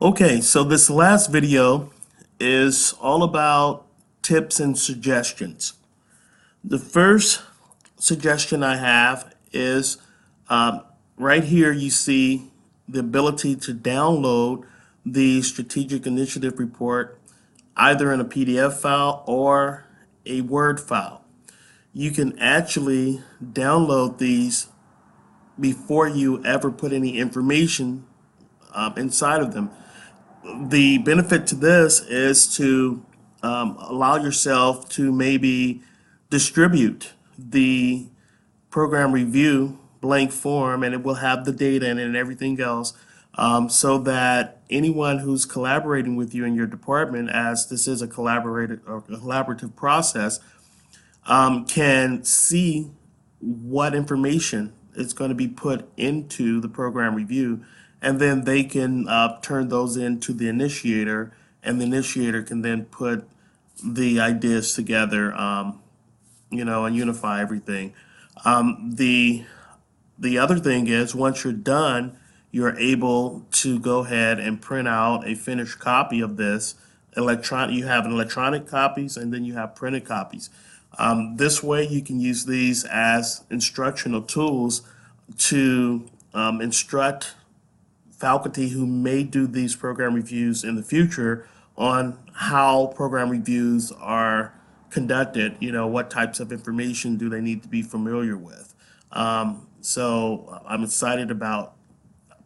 Okay, so this last video is all about tips and suggestions. The first suggestion I have is right here you see the ability to download the strategic initiative report either in a PDF file or a Word file. You can actually download these before you ever put any information inside of them. The benefit to this is to allow yourself to maybe distribute the program review blank form, and it will have the data in it and everything else, so that anyone who's collaborating with you in your department, as this is a collaborative process, can see what information is going to be put into the program review, and then they can turn those into the initiator, and the initiator can then put the ideas together, and unify everything. The other thing is once you're done, you're able to go ahead and print out a finished copy of this. You have electronic copies and then you have printed copies. This way you can use these as instructional tools to instruct faculty who may do these program reviews in the future on how program reviews are conducted. What types of information do they need to be familiar with. So I'm excited about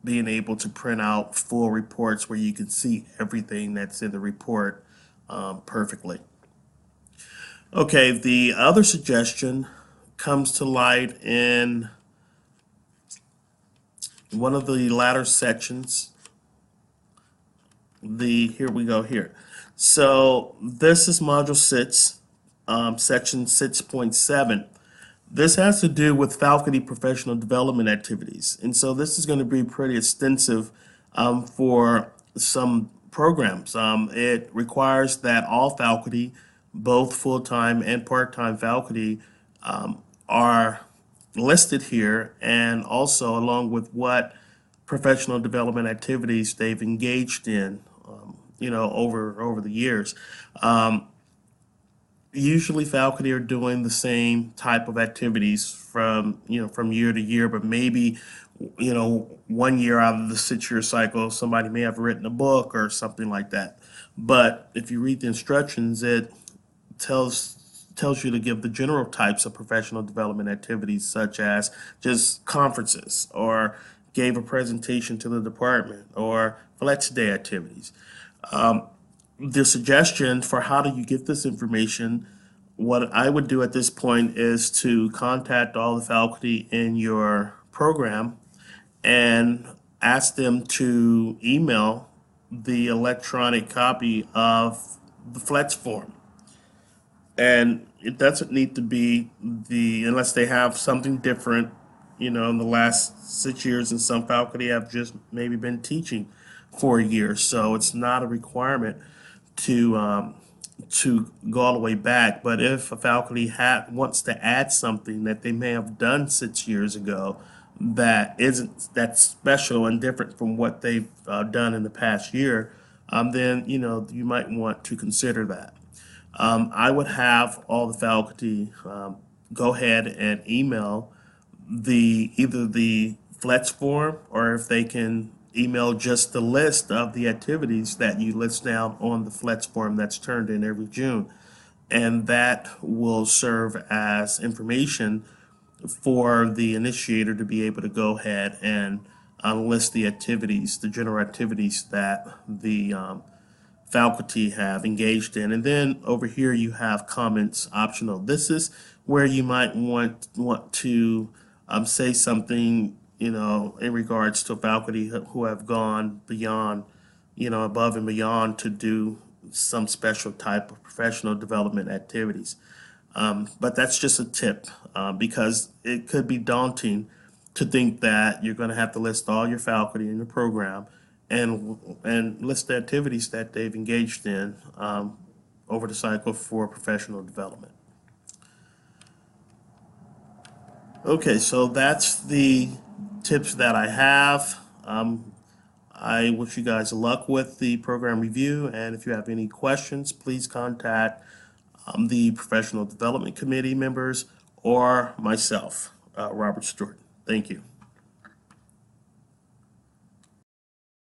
being able to print out full reports where you can see everything that's in the report perfectly. Okay, the other suggestion comes to light in one of the latter sections. Here we go here. So this is Module 6, Section 6.7. This has to do with faculty professional development activities. And so this is going to be pretty extensive for some programs. It requires that all faculty, both full-time and part-time faculty, are listed here, and also along with what professional development activities they've engaged in, over the years. Usually faculty are doing the same type of activities from year to year, but maybe 1 year out of the 6-year cycle somebody may have written a book or something like that. But if you read the instructions, it tells you to give the general types of professional development activities, such as just conferences, or gave a presentation to the department, or flex day activities. The suggestion for how do you get this information, what I would do at this point is to contact all the faculty in your program and ask them to email the electronic copy of the flex form. And it doesn't need to be unless they have something different, in the last 6 years, and some faculty have just maybe been teaching for a year. So it's not a requirement to go all the way back. But if a faculty wants to add something that they may have done 6 years ago that isn't that special and different from what they've done in the past year, then you might want to consider that. I would have all the faculty go ahead and email either the flex form, or if they can email just the list of the activities that you list down on the flex form that's turned in every June. And that will serve as information for the initiator to be able to go ahead and list the activities, the general activities that the faculty have engaged in. And then over here you have comments optional. This is where you might want to say something, in regards to faculty who have gone beyond, above and beyond to do some special type of professional development activities. But that's just a tip, because it could be daunting to think that you're going to have to list all your faculty in your program and list the activities that they've engaged in over the cycle for professional development. Okay, so that's the tips that I have. I wish you guys luck with the program review, and if you have any questions, please contact the Professional Development Committee members or myself, Robert Stewart. Thank you.